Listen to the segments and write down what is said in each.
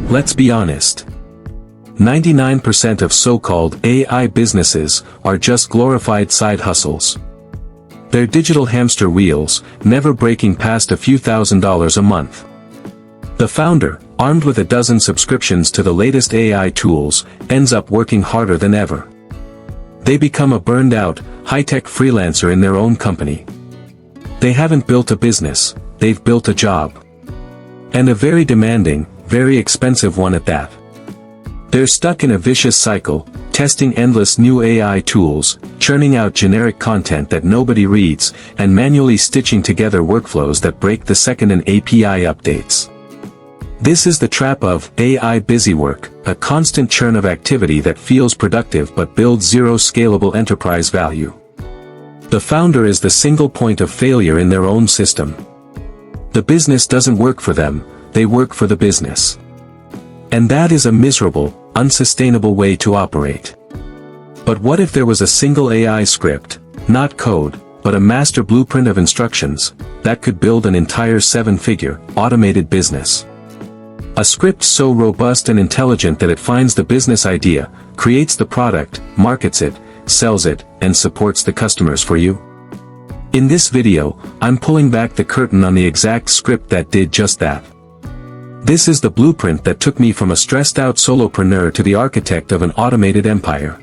Let's be honest. 99% of so-called AI businesses are just glorified side hustles. They're digital hamster wheels, never breaking past a few $1,000s a month. The founder, armed with a dozen subscriptions to the latest AI tools, ends up working harder than ever. They become a burned-out, high-tech freelancer in their own company. They haven't built a business, they've built a job. And a very demanding, very expensive one at that. They're stuck in a vicious cycle, testing endless new AI tools, churning out generic content that nobody reads, and manually stitching together workflows that break the second an API updates. This is the trap of AI busywork, a constant churn of activity that feels productive but builds zero scalable enterprise value. The founder is the single point of failure in their own system. The business doesn't work for them, they work for the business. And that is a miserable, unsustainable way to operate. But what if there was a single AI script, not code, but a master blueprint of instructions, that could build an entire seven-figure, automated business? A script so robust and intelligent that it finds the business idea, creates the product, markets it, sells it, and supports the customers for you? In this video, I'm pulling back the curtain on the exact script that did just that. This is the blueprint that took me from a stressed-out solopreneur to the architect of an automated empire.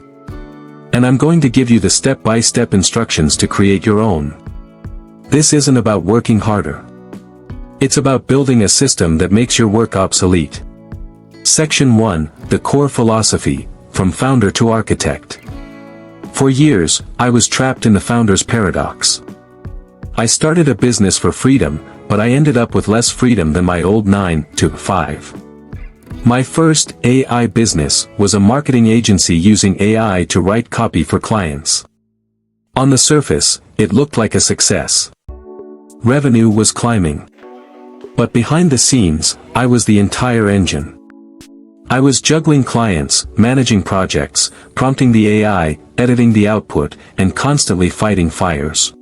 And I'm going to give you the step-by-step instructions to create your own. This isn't about working harder. It's about building a system that makes your work obsolete. Section 1, the core philosophy, from founder to architect. For years, I was trapped in the founder's paradox. I started a business for freedom, but I ended up with less freedom than my old 9-to-5. My first AI business was a marketing agency using AI to write copy for clients. On the surface, it looked like a success. Revenue was climbing. But behind the scenes, I was the entire engine. I was juggling clients, managing projects, prompting the AI, editing the output, and constantly fighting fires.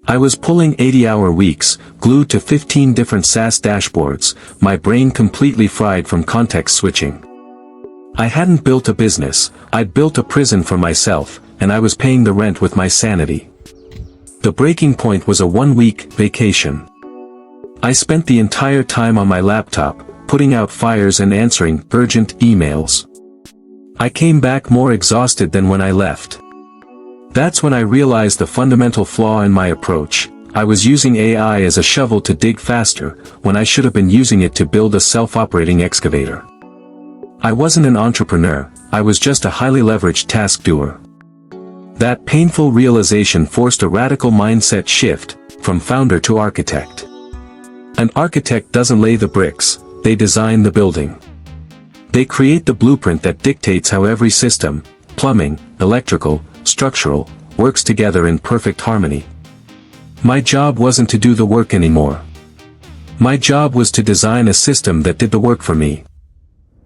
I was pulling 80-hour weeks, glued to 15 different SaaS dashboards, my brain completely fried from context switching. I hadn't built a business, I'd built a prison for myself, and I was paying the rent with my sanity. The breaking point was a 1-week vacation. I spent the entire time on my laptop, putting out fires and answering urgent emails. I came back more exhausted than when I left. That's when I realized the fundamental flaw in my approach. I was using AI as a shovel to dig faster, when I should have been using it to build a self-operating excavator. I wasn't an entrepreneur, I was just a highly leveraged task doer. That painful realization forced a radical mindset shift, from founder to architect. An architect doesn't lay the bricks, they design the building. They create the blueprint that dictates how every system, plumbing, electrical, structural, works together in perfect harmony. My job wasn't to do the work anymore. My job was to design a system that did the work for me.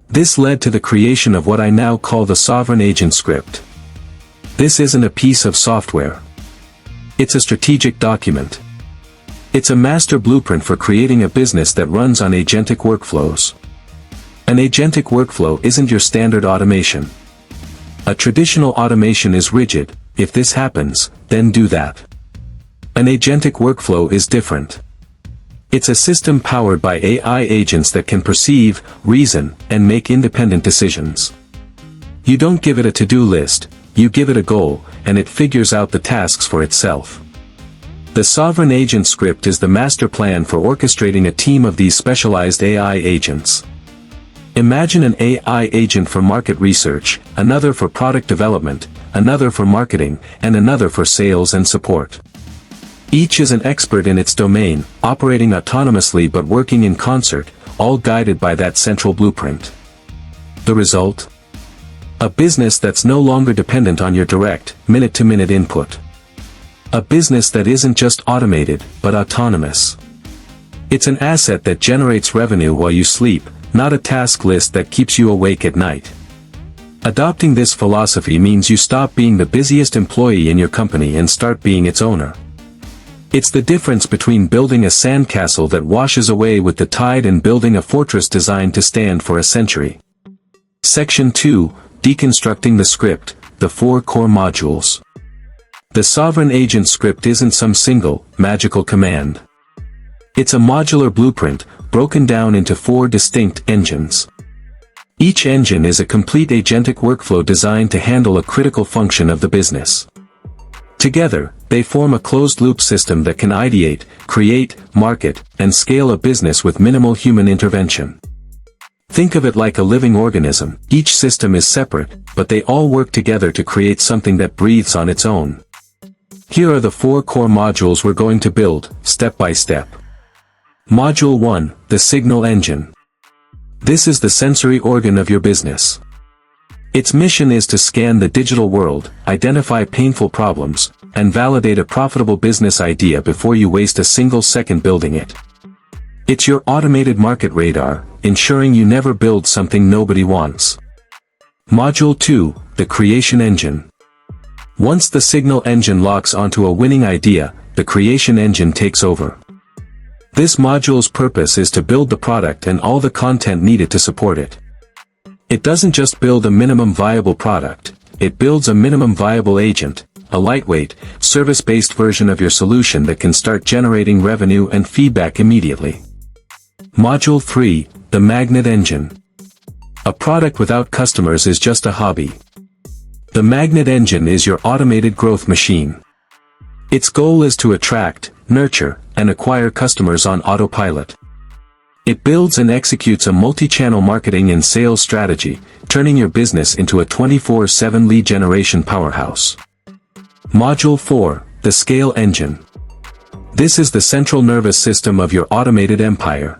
This led to the creation of what I now call the Sovereign Agent Script. This isn't a piece of software. It's a strategic document. It's a master blueprint for creating a business that runs on agentic workflows. An agentic workflow isn't your standard automation. A traditional automation is rigid, if this happens, then do that. An agentic workflow is different. It's a system powered by AI agents that can perceive, reason, and make independent decisions. You don't give it a to-do list, you give it a goal, and it figures out the tasks for itself. The Sovereign Agent Script is the master plan for orchestrating a team of these specialized AI agents. Imagine an AI agent for market research, another for product development, another for marketing, and another for sales and support. Each is an expert in its domain, operating autonomously but working in concert, all guided by that central blueprint. The result? A business that's no longer dependent on your direct, minute-to-minute input. A business that isn't just automated, but autonomous. It's an asset that generates revenue while you sleep, not a task list that keeps you awake at night. Adopting this philosophy means you stop being the busiest employee in your company and start being its owner. It's the difference between building a sandcastle that washes away with the tide and building a fortress designed to stand for a century. Section 2, Deconstructing the Script, the 4 core modules. The sovereign agent script isn't some single, magical command. It's a modular blueprint, broken down into 4 distinct engines. Each engine is a complete agentic workflow designed to handle a critical function of the business. Together, they form a closed-loop system that can ideate, create, market, and scale a business with minimal human intervention. Think of it like a living organism. Each system is separate, but they all work together to create something that breathes on its own. Here are the 4 core modules we're going to build, step by step. Module 1, the Signal Engine. This is the sensory organ of your business. Its mission is to scan the digital world, identify painful problems, and validate a profitable business idea before you waste a single second building it. It's your automated market radar, ensuring you never build something nobody wants. Module 2, the Creation Engine. Once the Signal Engine locks onto a winning idea, the Creation Engine takes over. This module's purpose is to build the product and all the content needed to support it. It doesn't just build a minimum viable product, it builds a minimum viable agent, a lightweight, service-based version of your solution that can start generating revenue and feedback immediately. Module 3, the Magnet Engine. A product without customers is just a hobby. The Magnet Engine is your automated growth machine. Its goal is to attract, nurture, and acquire customers on autopilot. It builds and executes a multi-channel marketing and sales strategy, turning your business into a 24/7 lead generation powerhouse. Module 4, the Scale Engine. This is the central nervous system of your automated empire.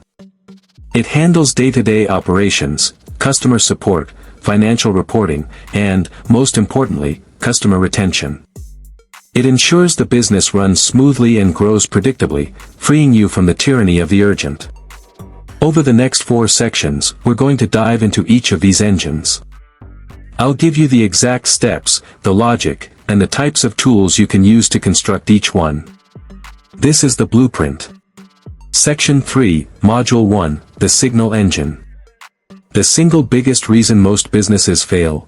It handles day-to-day operations, customer support, financial reporting, and, most importantly, customer retention. It ensures the business runs smoothly and grows predictably, freeing you from the tyranny of the urgent. Over the next 4 sections, we're going to dive into each of these engines. I'll give you the exact steps, the logic, and the types of tools you can use to construct each one. This is the blueprint. Section 3, Module 1, the Signal Engine. The single biggest reason most businesses fail.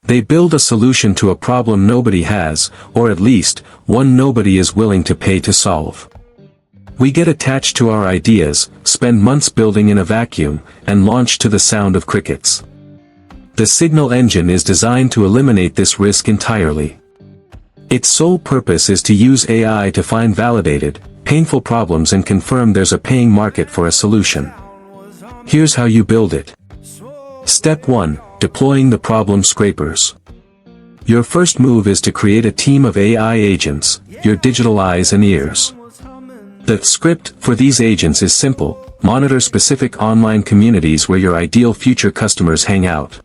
They build a solution to a problem nobody has, or at least, one nobody is willing to pay to solve. We get attached to our ideas, spend months building in a vacuum, and launch to the sound of crickets. The Signal Engine is designed to eliminate this risk entirely. Its sole purpose is to use AI to find validated, painful problems and confirm there's a paying market for a solution. Here's how you build it. Step 1, deploying the problem scrapers. Your first move is to create a team of AI agents, your digital eyes and ears. The script for these agents is simple: monitor specific online communities where your ideal future customers hang out.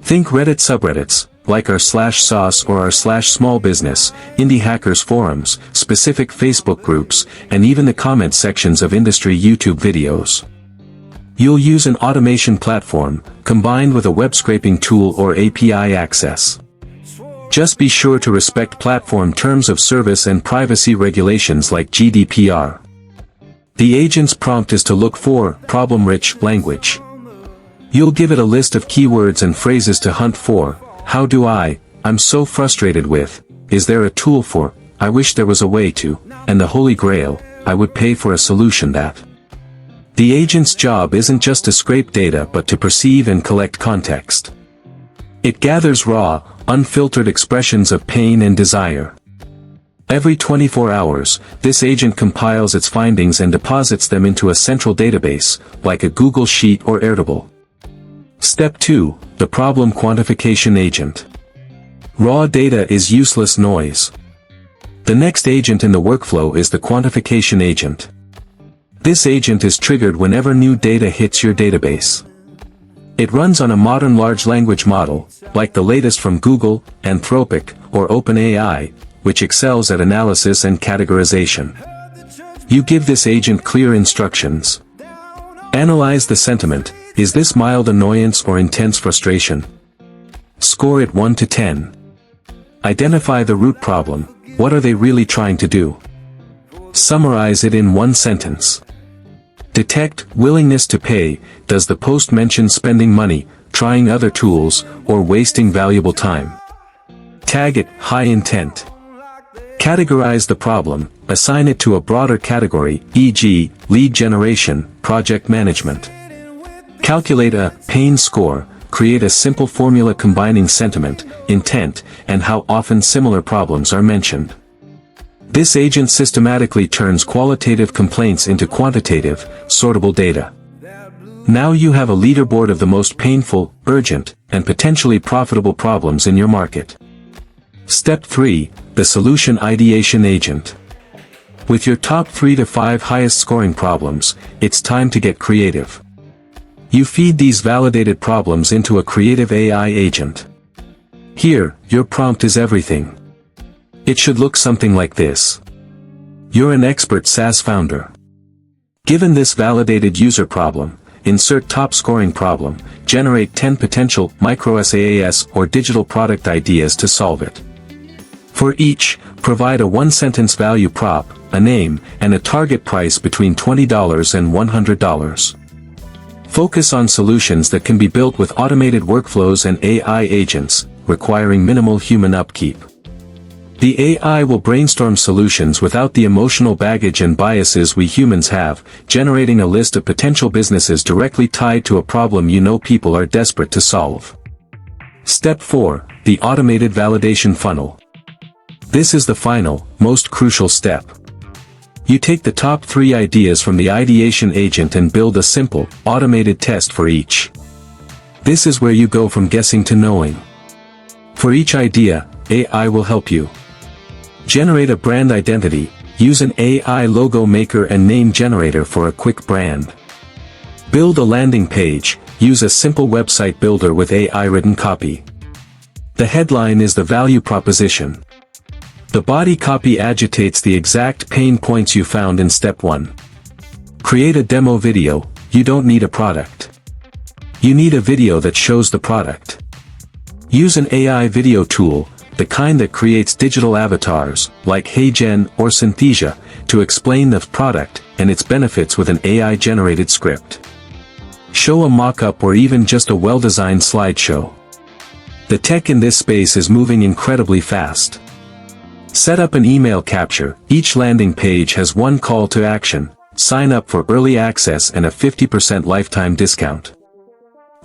Think Reddit subreddits, like our /sauce or our /small business, indie hackers forums, specific Facebook groups, and even the comment sections of industry YouTube videos. You'll use an automation platform, combined with a web scraping tool or API access. Just be sure to respect platform terms of service and privacy regulations like GDPR. The agent's prompt is to look for problem-rich language. You'll give it a list of keywords and phrases to hunt for: how do I'm so frustrated with, is there a tool for, I wish there was a way to, and the holy grail, I would pay for a solution that. The agent's job isn't just to scrape data but to perceive and collect context. It gathers raw, unfiltered expressions of pain and desire. Every 24 hours, this agent compiles its findings and deposits them into a central database, like a Google Sheet or Airtable. Step 2, the Problem Quantification Agent. Raw data is useless noise. The next agent in the workflow is the Quantification Agent. This agent is triggered whenever new data hits your database. It runs on a modern large language model, like the latest from Google, Anthropic, or OpenAI, which excels at analysis and categorization. You give this agent clear instructions. Analyze the sentiment: is this mild annoyance or intense frustration? Score it 1 to 10. Identify the root problem: what are they really trying to do? Summarize it in one sentence. Detect willingness to pay. Does the post mention spending money, trying other tools, or wasting valuable time? Tag it high intent. Categorize the problem, assign it to a broader category, e.g., lead generation, project management. Calculate a pain score, create a simple formula combining sentiment, intent, and how often similar problems are mentioned. This agent systematically turns qualitative complaints into quantitative, sortable data. Now you have a leaderboard of the most painful, urgent, and potentially profitable problems in your market. Step 3, the Solution Ideation Agent. With your top 3 to 5 highest scoring problems, it's time to get creative. You feed these validated problems into a creative AI agent. Here, your prompt is everything. It should look something like this. You're an expert SaaS founder. Given this validated user problem, insert top scoring problem, generate 10 potential micro SaaS or digital product ideas to solve it. For each, provide a one-sentence value prop, a name, and a target price between $20 and $100. Focus on solutions that can be built with automated workflows and AI agents, requiring minimal human upkeep. The AI will brainstorm solutions without the emotional baggage and biases we humans have, generating a list of potential businesses directly tied to a problem you know people are desperate to solve. Step 4, the Automated Validation Funnel. This is the final, most crucial step. You take the top 3 ideas from the ideation agent and build a simple, automated test for each. This is where you go from guessing to knowing. For each idea, AI will help you. Generate a brand identity, use an AI logo maker and name generator for a quick brand. Build a landing page, use a simple website builder with AI-written copy. The headline is the value proposition. The body copy agitates the exact pain points you found in step 1. Create a demo video. You don't need a product. You need a video that shows the product. Use an AI video tool, the kind that creates digital avatars, like HeyGen or Synthesia, to explain the product and its benefits with an AI-generated script. Show a mock-up or even just a well-designed slideshow. The tech in this space is moving incredibly fast. Set up an email capture. Each landing page has one call to action: sign up for early access and a 50% lifetime discount.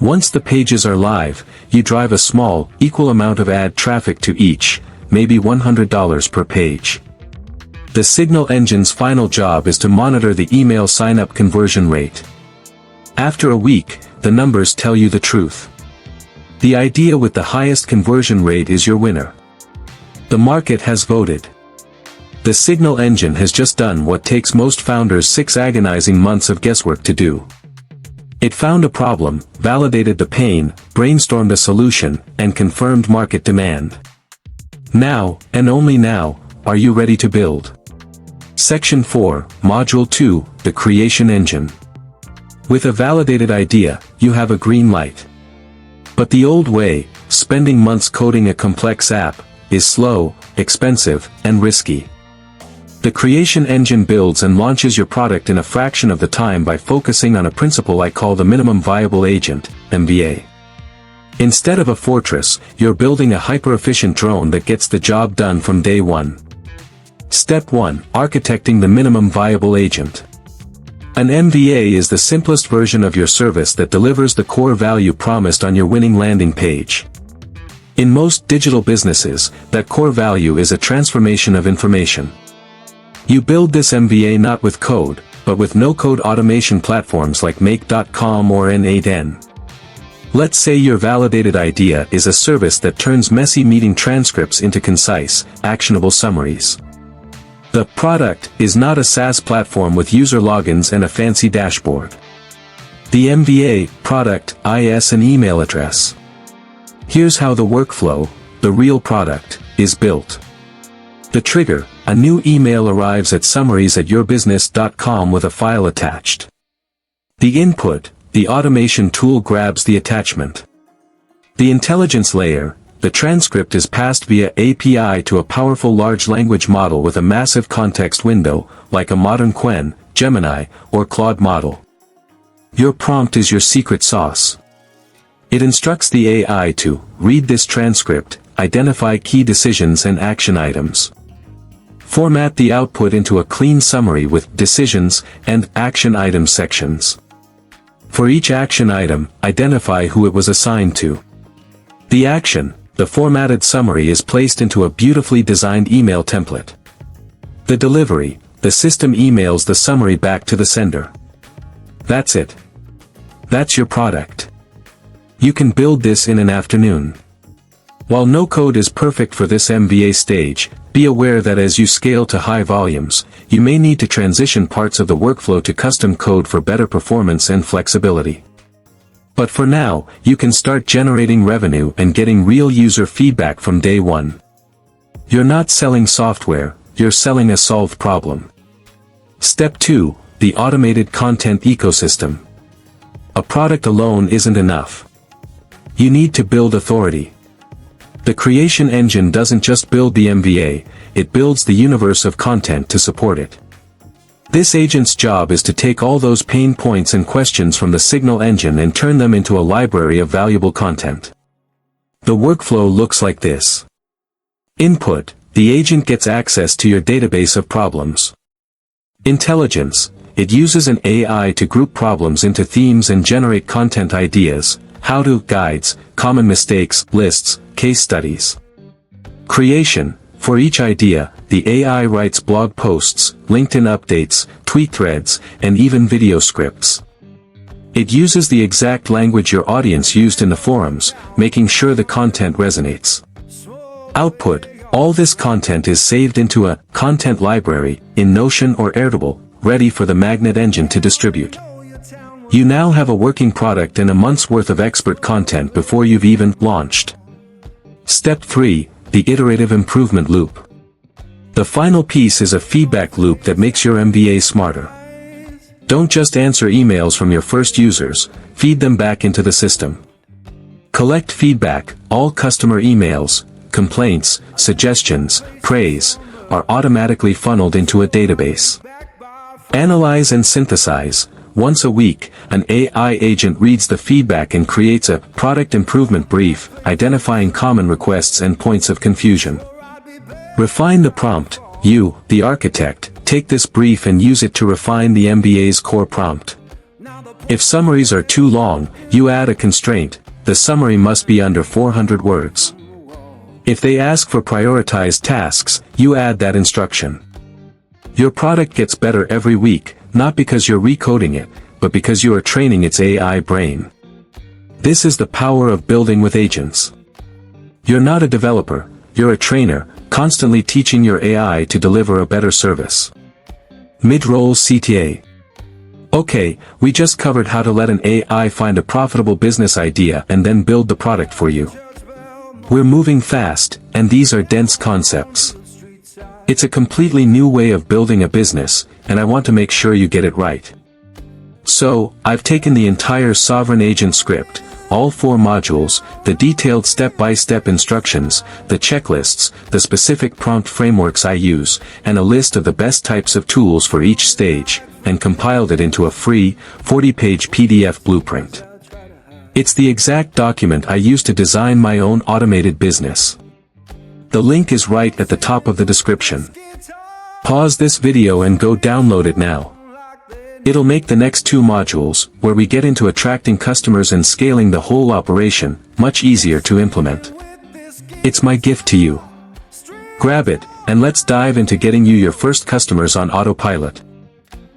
Once the pages are live, you drive a small, equal amount of ad traffic to each, maybe $100 per page. The Signal engine's final job is to monitor the email sign-up conversion rate. After a week, the numbers tell you the truth. The idea with the highest conversion rate is your winner. The market has voted. The Signal engine has just done what takes most founders 6 agonizing months of guesswork to do. It found a problem, validated the pain, brainstormed a solution, and confirmed market demand. Now, and only now, are you ready to build? Section 4, Module 2, the Creation Engine. With a validated idea, you have a green light. But the old way, spending months coding a complex app, is slow, expensive, and risky. The creation engine builds and launches your product in a fraction of the time by focusing on a principle I call the minimum viable agent, MVA. Instead of a fortress, you're building a hyper-efficient drone that gets the job done from day 1. Step 1, Architecting the minimum viable agent. An MVA is the simplest version of your service that delivers the core value promised on your winning landing page. In most digital businesses, that core value is a transformation of information. You build this MVA not with code, but with no-code automation platforms like Make.com or N8N. Let's say your validated idea is a service that turns messy meeting transcripts into concise, actionable summaries. The product is not a SaaS platform with user logins and a fancy dashboard. The MVA, product, IS and email address. Here's how the workflow, the real product, is built. The trigger, a new email arrives at summaries@yourbusiness.com with a file attached. The input, the automation tool grabs the attachment. The intelligence layer, the transcript is passed via API to a powerful large language model with a massive context window, like a modern Qwen, Gemini, or Claude model. Your prompt is your secret sauce. It instructs the AI to read this transcript, identify key decisions and action items. Format the output into a clean summary with decisions and action item sections. For each action item, identify who it was assigned to. The action, the formatted summary, is placed into a beautifully designed email template. The delivery, the system emails the summary back to the sender. That's it. That's your product. You can build this in an afternoon. While no code is perfect for this MBA stage, be aware that as you scale to high volumes, you may need to transition parts of the workflow to custom code for better performance and flexibility. But for now, you can start generating revenue and getting real user feedback from day one. You're not selling software, you're selling a solved problem. Step 2, the automated content ecosystem. A product alone isn't enough. You need to build authority. The creation engine doesn't just build the MVA, it builds the universe of content to support it. This agent's job is to take all those pain points and questions from the Signal engine and turn them into a library of valuable content. The workflow looks like this. Input, the agent gets access to your database of problems. Intelligence, it uses an AI to group problems into themes and generate content ideas, how-to guides, common mistakes, lists, case studies. Creation, for each idea, the AI writes blog posts, LinkedIn updates, tweet threads, and even video scripts. It uses the exact language your audience used in the forums, making sure the content resonates. Output, all this content is saved into a content library in Notion or Airtable, ready for the Magnet engine to distribute. You now have a working product and a month's worth of expert content before you've even launched. Step 3, the iterative improvement loop. The final piece is a feedback loop that makes your MVA smarter. Don't just answer emails from your first users, feed them back into the system. Collect feedback, all customer emails, complaints, suggestions, praise, are automatically funneled into a database. Analyze and synthesize. Once a week, an AI agent reads the feedback and creates a product improvement brief, identifying common requests and points of confusion. Refine the prompt. You, the architect, take this brief and use it to refine the MBA's core prompt. If summaries are too long, you add a constraint. The summary must be under 400 words. If they ask for prioritized tasks, you add that instruction. Your product gets better every week, not because you're recoding it, but because you are training its AI brain. This is the power of building with agents. You're not a developer, you're a trainer, constantly teaching your AI to deliver a better service. Mid-roll CTA. Okay, we just covered how to let an AI find a profitable business idea and then build the product for you. We're moving fast, and these are dense concepts. It's a completely new way of building a business, and I want to make sure you get it right. So, I've taken the entire Sovereign Agent script, all 4 modules, the detailed step-by-step instructions, the checklists, the specific prompt frameworks I use, and a list of the best types of tools for each stage, and compiled it into a free, 40-page PDF blueprint. It's the exact document I use to design my own automated business. The link is right at the top of the description. Pause this video and go download it now. It'll make the next 2 modules, where we get into attracting customers and scaling the whole operation, much easier to implement. It's my gift to you. Grab it, and let's dive into getting you your first customers on autopilot.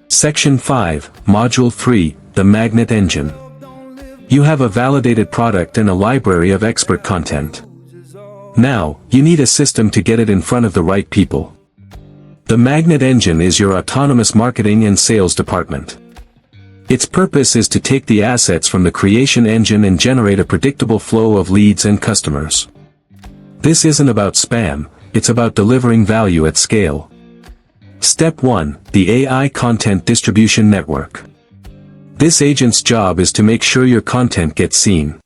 Section 5, Module 3, the Magnet Engine. You have a validated product and a library of expert content. Now, you need a system to get it in front of the right people. The Magnet Engine is your autonomous marketing and sales department. Its purpose is to take the assets from the creation engine and generate a predictable flow of leads and customers. This isn't about spam, it's about delivering value at scale. Step 1, the AI Content Distribution Network. This agent's job is to make sure your content gets seen.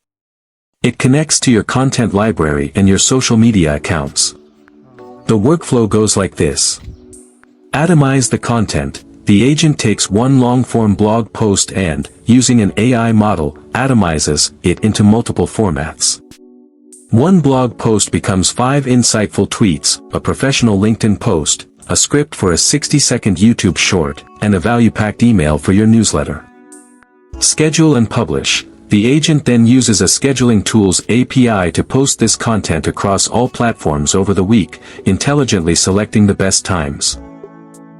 It connects to your content library and your social media accounts. The workflow goes like this. Atomize the content. The agent takes one long-form blog post and, using an AI model, atomizes it into multiple formats. One blog post becomes 5 insightful tweets, a professional LinkedIn post, a script for a 60-second YouTube short, and a value-packed email for your newsletter. Schedule and publish. The agent then uses a scheduling tool's API to post this content across all platforms over the week, intelligently selecting the best times.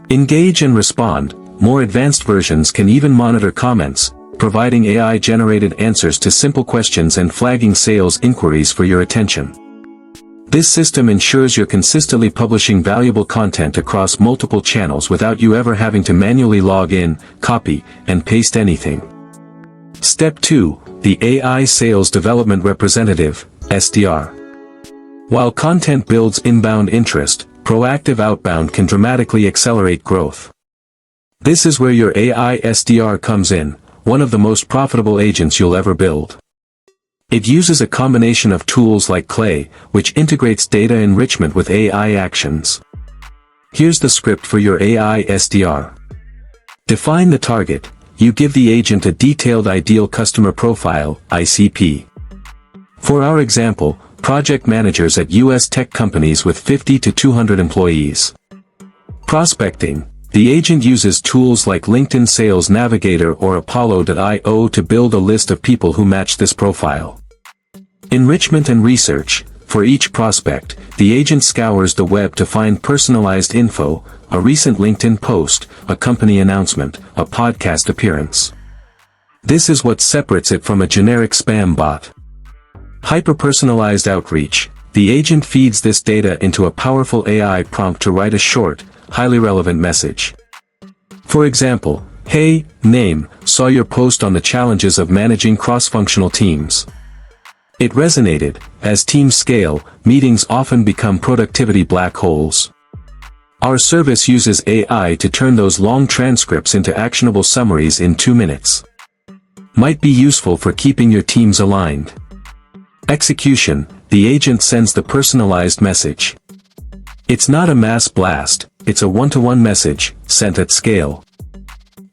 Engage and respond. More advanced versions can even monitor comments, providing AI-generated answers to simple questions and flagging sales inquiries for your attention. This system ensures you're consistently publishing valuable content across multiple channels without you ever having to manually log in, copy, and paste anything. Step 2. The AI Sales Development Representative, SDR. While content builds inbound interest, proactive outbound can dramatically accelerate growth. This is where your AI SDR comes in, one of the most profitable agents you'll ever build. It uses a combination of tools like Clay, which integrates data enrichment with AI actions. Here's the script for your AI SDR. Define the target. You give the agent a detailed ideal customer profile, ICP. For our example, project managers at US tech companies with 50 to 200 employees. Prospecting. The agent uses tools like LinkedIn Sales Navigator or Apollo.io to build a list of people who match this profile. Enrichment and research. For each prospect, the agent scours the web to find personalized info, a recent LinkedIn post, a company announcement, a podcast appearance. This is what separates it from a generic spam bot. Hyper-personalized outreach. The agent feeds this data into a powerful AI prompt to write a short, highly relevant message. For example, "Hey, name, saw your post on the challenges of managing cross-functional teams. It resonated. As teams scale, meetings often become productivity black holes. Our service uses AI to turn those long transcripts into actionable summaries in 2 minutes. Might be useful for keeping your teams aligned." Execution. The agent sends the personalized message. It's not a mass blast, it's a one-to-one message, sent at scale.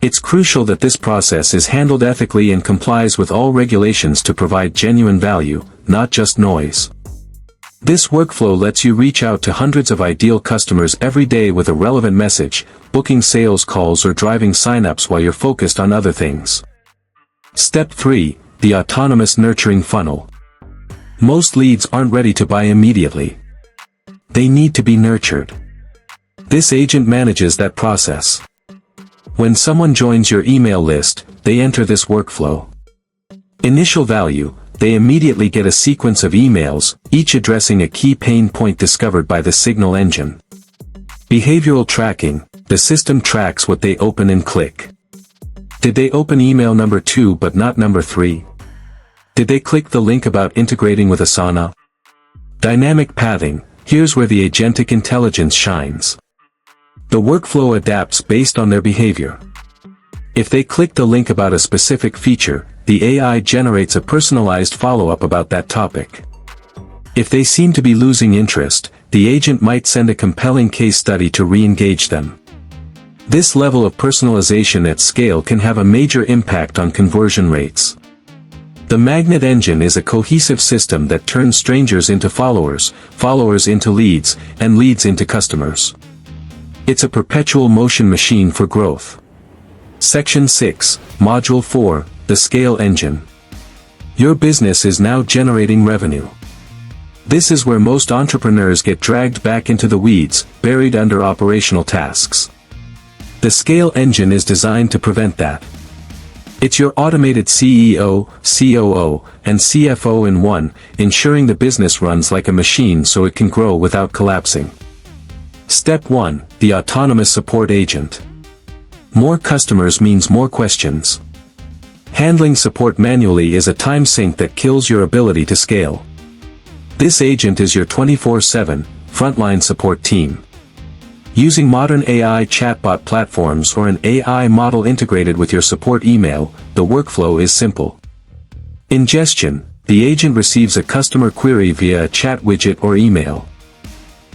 It's crucial that this process is handled ethically and complies with all regulations to provide genuine value, not just noise. This workflow lets you reach out to hundreds of ideal customers every day with a relevant message, booking sales calls or driving signups while you're focused on other things. Step 3. The autonomous nurturing funnel. Most leads aren't ready to buy immediately. They need to be nurtured. This agent manages that process. When someone joins your email list, they enter this workflow. Initial value. They immediately get a sequence of emails, each addressing a key pain point discovered by the Signal engine. Behavioral tracking. The system tracks what they open and click. Did they open email number 2 but not number 3? Did they click the link about integrating with Asana? Dynamic pathing. Here's where the agentic intelligence shines. The workflow adapts based on their behavior. If they click the link about a specific feature, the AI generates a personalized follow-up about that topic. If they seem to be losing interest, the agent might send a compelling case study to re-engage them. This level of personalization at scale can have a major impact on conversion rates. The Magnet engine is a cohesive system that turns strangers into followers, followers into leads, and leads into customers. It's a perpetual motion machine for growth. Section 6, Module 4, the Scale Engine. Your business is now generating revenue. This is where most entrepreneurs get dragged back into the weeds, buried under operational tasks. The Scale Engine is designed to prevent that. It's your automated CEO, COO, and CFO in one, ensuring the business runs like a machine so it can grow without collapsing. Step 1, the autonomous support agent. More customers means more questions. Handling support manually is a time sink that kills your ability to scale. This agent is your 24/7, frontline support team. Using modern AI chatbot platforms or an AI model integrated with your support email, the workflow is simple. Ingestion. the agent receives a customer query via a chat widget or email.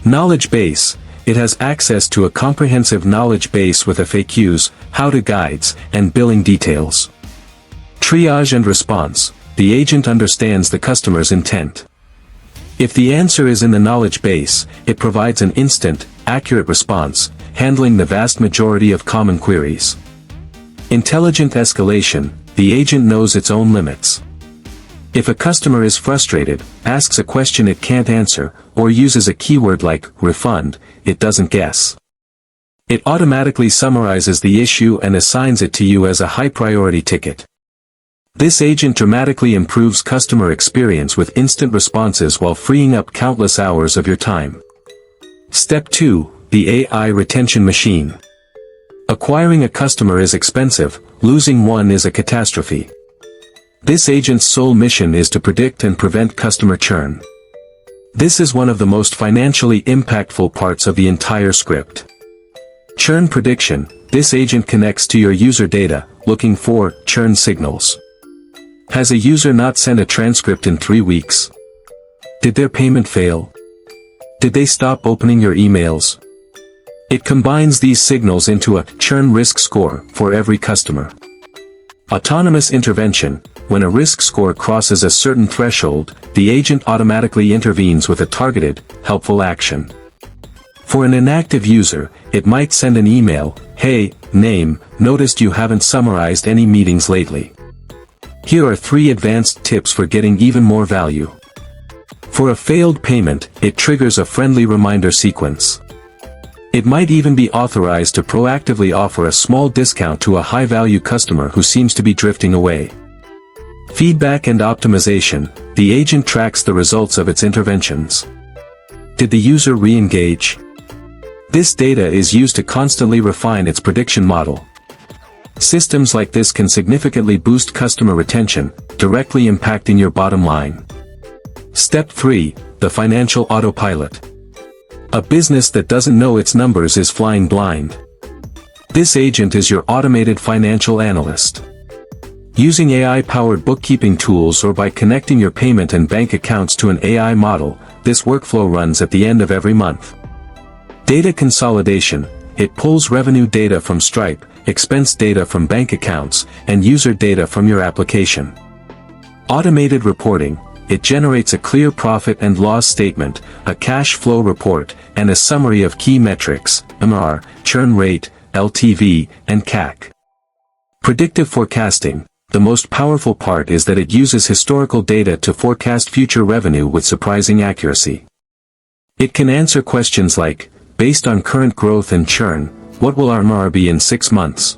Knowledge base, it has access to a comprehensive knowledge base with FAQs, how-to guides, and billing details. Triage and response, the agent understands the customer's intent. If the answer is in the knowledge base, it provides an instant, accurate response, handling the vast majority of common queries. Intelligent escalation, the agent knows its own limits. If a customer is frustrated, asks a question it can't answer, or uses a keyword like refund, it doesn't guess. It automatically summarizes the issue and assigns it to you as a high-priority ticket. This agent dramatically improves customer experience with instant responses while freeing up countless hours of your time. Step 2, the AI retention machine. Acquiring a customer is expensive, losing one is a catastrophe. This agent's sole mission is to predict and prevent customer churn. This is one of the most financially impactful parts of the entire script. Churn prediction, this agent connects to your user data, looking for churn signals. Has a user not sent a transcript in 3 weeks? Did their payment fail? Did they stop opening your emails? It combines these signals into a churn risk score for every customer. Autonomous intervention, when a risk score crosses a certain threshold, the agent automatically intervenes with a targeted, helpful action. For an inactive user, it might send an email, "Hey, name, noticed you haven't summarized any meetings lately. Here are 3 advanced tips for getting even more value." For a failed payment, it triggers a friendly reminder sequence. It might even be authorized to proactively offer a small discount to a high-value customer who seems to be drifting away. Feedback and optimization, the agent tracks the results of its interventions. Did the user re-engage? This data is used to constantly refine its prediction model. Systems like this can significantly boost customer retention, directly impacting your bottom line. Step 3, the financial autopilot. A business that doesn't know its numbers is flying blind. This agent is your automated financial analyst. Using AI-powered bookkeeping tools or by connecting your payment and bank accounts to an AI model, this workflow runs at the end of every month. Data consolidation, it pulls revenue data from Stripe, expense data from bank accounts, and user data from your application. Automated reporting, it generates a clear profit and loss statement, a cash flow report, and a summary of key metrics, MR, churn rate, LTV, and CAC. Predictive forecasting, the most powerful part is that it uses historical data to forecast future revenue with surprising accuracy. It can answer questions like, based on current growth and churn, what will our MR be in 6 months?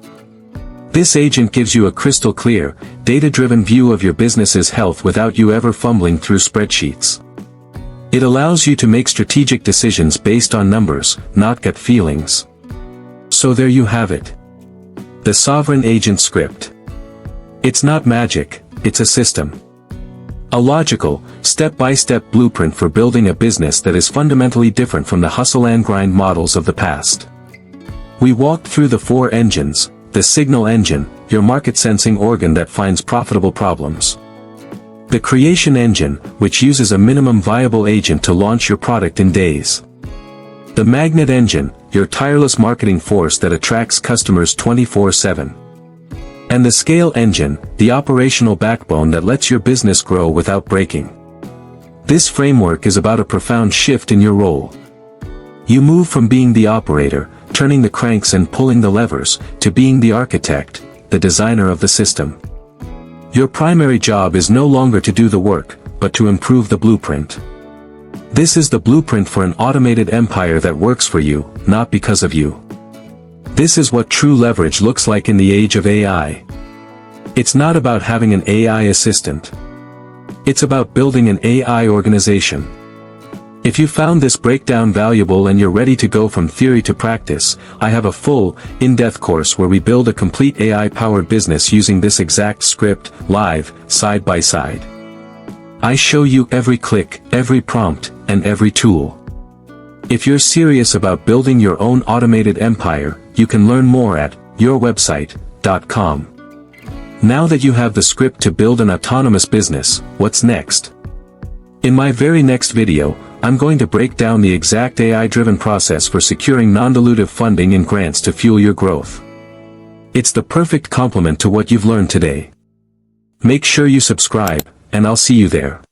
This agent gives you a crystal clear, data-driven view of your business's health without you ever fumbling through spreadsheets. It allows you to make strategic decisions based on numbers, not gut feelings. So there you have it. The Sovereign Agent Script. It's not magic, it's a system. A logical, step-by-step blueprint for building a business that is fundamentally different from the hustle and grind models of the past. We walked through the 4 engines. The signal engine, your market sensing organ that finds profitable problems. The creation engine, which uses a minimum viable agent to launch your product in days. The magnet engine, your tireless marketing force that attracts customers 24/7. And the scale engine, the operational backbone that lets your business grow without breaking. This framework is about a profound shift in your role. You move from being the operator, turning the cranks and pulling the levers, to being the architect, the designer of the system. Your primary job is no longer to do the work, but to improve the blueprint. This is the blueprint for an automated empire that works for you, not because of you. This is what true leverage looks like in the age of AI. It's not about having an AI assistant. It's about building an AI organization. If you found this breakdown valuable and you're ready to go from theory to practice, I have a full, in-depth course where we build a complete AI-powered business using this exact script, live, side by side. I show you every click, every prompt, and every tool. If you're serious about building your own automated empire, you can learn more at yourwebsite.com. Now that you have the script to build an autonomous business, what's next? In my very next video, I'm going to break down the exact AI-driven process for securing non-dilutive funding and grants to fuel your growth. It's the perfect complement to what you've learned today. Make sure you subscribe, and I'll see you there.